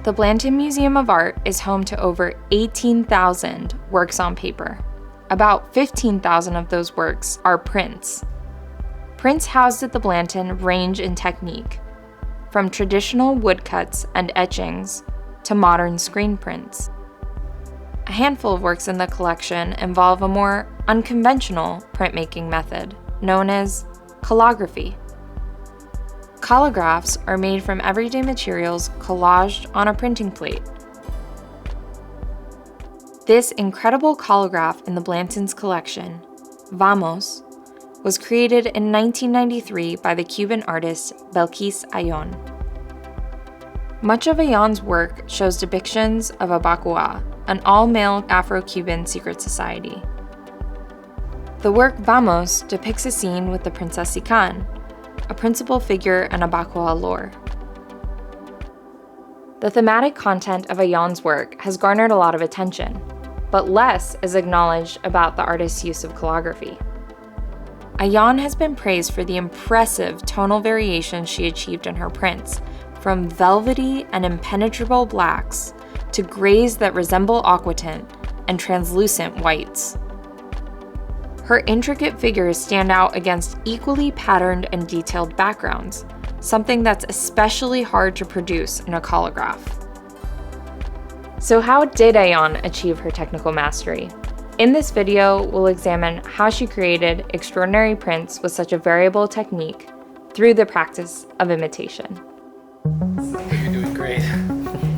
The Blanton Museum of Art is home to over 18,000 works on paper. About 15,000 of those works are prints. Prints housed at the Blanton range in technique, from traditional woodcuts and etchings to modern screen prints. A handful of works in the collection involve a more unconventional printmaking method known as collagraphy. Collagraphs are made from everyday materials collaged on a printing plate. This incredible colograph in the Blanton's collection, Vamos, was created in 1993 by the Cuban artist Belklis Ayón. Much of Ayón's work shows depictions of a Bacua, an all-male Afro-Cuban secret society. The work Vamos depicts a scene with the Princess Sican, a principal figure in a Bacua lore. The thematic content of Ayón's work has garnered a lot of attention, but less is acknowledged about the artist's use of collagraphy. Ayón has been praised for the impressive tonal variations she achieved in her prints, from velvety and impenetrable blacks to grays that resemble aquatint and translucent whites. Her intricate figures stand out against equally patterned and detailed backgrounds, something that's especially hard to produce in a collagraph. So how did Ayón achieve her technical mastery? In this video, we'll examine how she created extraordinary prints with such a variable technique through the practice of imitation. You're doing great.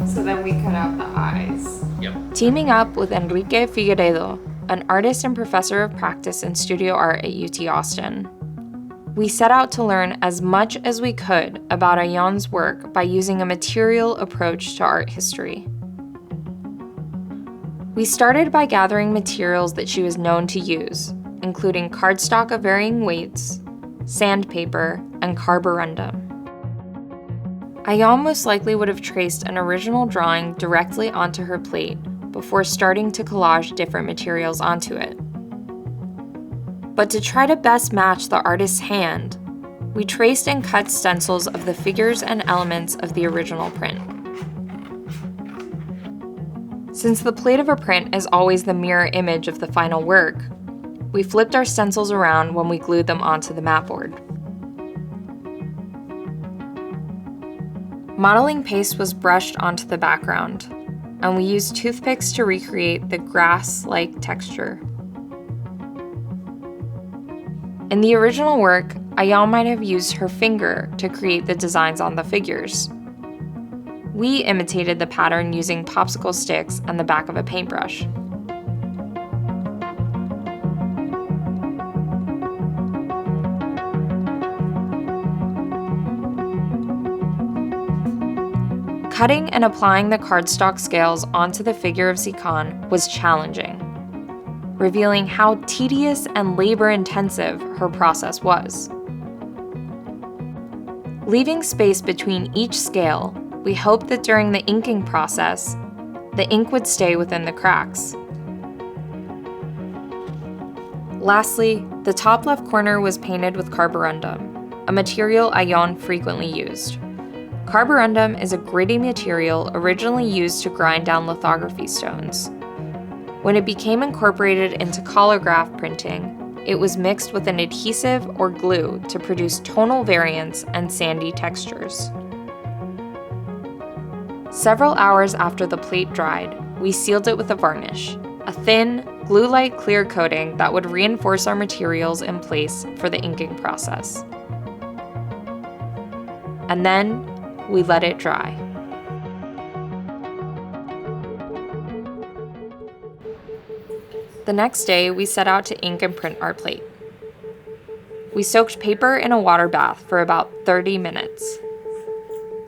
So then we cut out the eyes. Yep. Teaming up with Enrique Figueiredo, an artist and professor of practice in studio art at UT Austin, we set out to learn as much as we could about Ayón's work by using a material approach to art history. We started by gathering materials that she was known to use, including cardstock of varying weights, sandpaper, and carborundum. Ayón most likely would have traced an original drawing directly onto her plate before starting to collage different materials onto it. But to try to best match the artist's hand, we traced and cut stencils of the figures and elements of the original print. Since the plate of a print is always the mirror image of the final work, we flipped our stencils around when we glued them onto the mat board. Modeling paste was brushed onto the background, and we used toothpicks to recreate the grass-like texture. In the original work, Ayón might have used her finger to create the designs on the figures. We imitated the pattern using popsicle sticks and the back of a paintbrush. Cutting and applying the cardstock scales onto the figure of Sican was challenging, revealing how tedious and labor-intensive her process was. Leaving space between each scale, we hoped that during the inking process, the ink would stay within the cracks. Lastly, the top left corner was painted with carborundum, a material Ayón frequently used. Carborundum is a gritty material originally used to grind down lithography stones. When it became incorporated into collagraph printing, it was mixed with an adhesive or glue to produce tonal variants and sandy textures. Several hours after the plate dried, we sealed it with a varnish, a thin, glue-like clear coating that would reinforce our materials in place for the inking process. And then, we let it dry. The next day, we set out to ink and print our plate. We soaked paper in a water bath for about 30 minutes.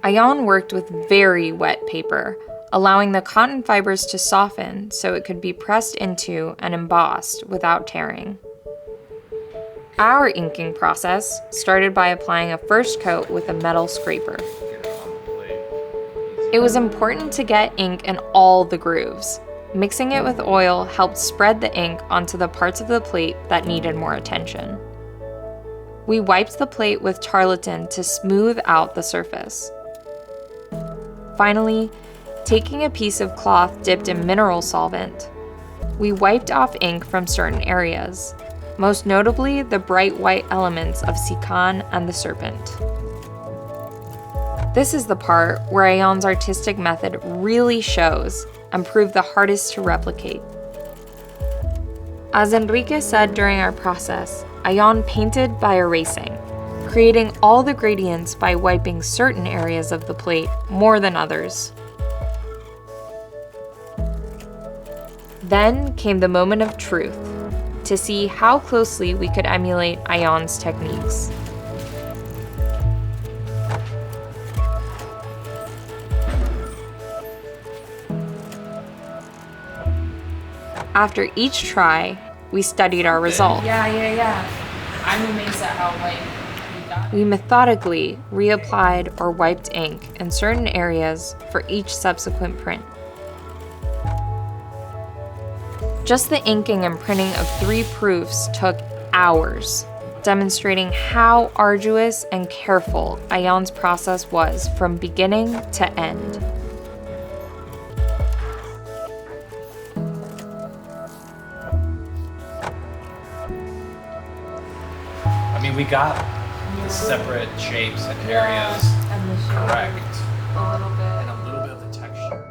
Ayón worked with very wet paper, allowing the cotton fibers to soften so it could be pressed into and embossed without tearing. Our inking process started by applying a first coat with a metal scraper. It was important to get ink in all the grooves. Mixing it with oil helped spread the ink onto the parts of the plate that needed more attention. We wiped the plate with tarlatan to smooth out the surface. Finally, Taking a piece of cloth dipped in mineral solvent, we wiped off ink from certain areas, most notably the bright white elements of Sikan and the serpent. This is the part where Ayon's artistic method really shows and proved the hardest to replicate. As Enrique said during our process, Ayon painted by erasing, creating all the gradients by wiping certain areas of the plate more than others. Then came the moment of truth, to see how closely we could emulate Ayon's techniques. After each try, we studied our result. Yeah. I'm amazed at how we got it. We methodically reapplied or wiped ink in certain areas for each subsequent print. Just the inking and printing of 3 proofs took hours, demonstrating how arduous and careful Ayon's process was from beginning to end. I mean, we got the separate shapes and areas correct. A little bit. And a little bit of the texture.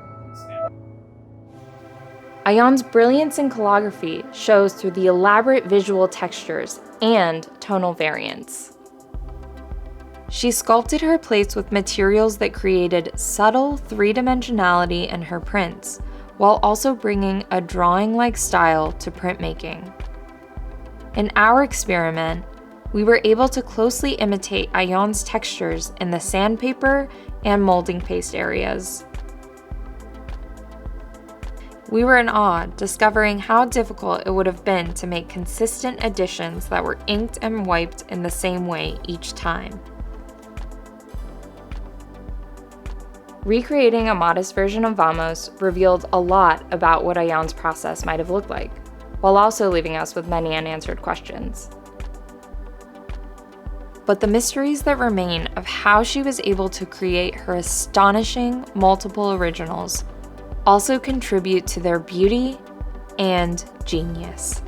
Ayon's brilliance in collagraphy shows through the elaborate visual textures and tonal variants. She sculpted her plates with materials that created subtle three-dimensionality in her prints, while also bringing a drawing-like style to printmaking. In our experiment, we were able to closely imitate Ayon's textures in the sandpaper and molding paste areas. We were in awe, discovering how difficult it would have been to make consistent additions that were inked and wiped in the same way each time. Recreating a modest version of Vamos revealed a lot about what Ayon's process might have looked like, while also leaving us with many unanswered questions. But the mysteries that remain of how she was able to create her astonishing multiple originals also contribute to their beauty and genius.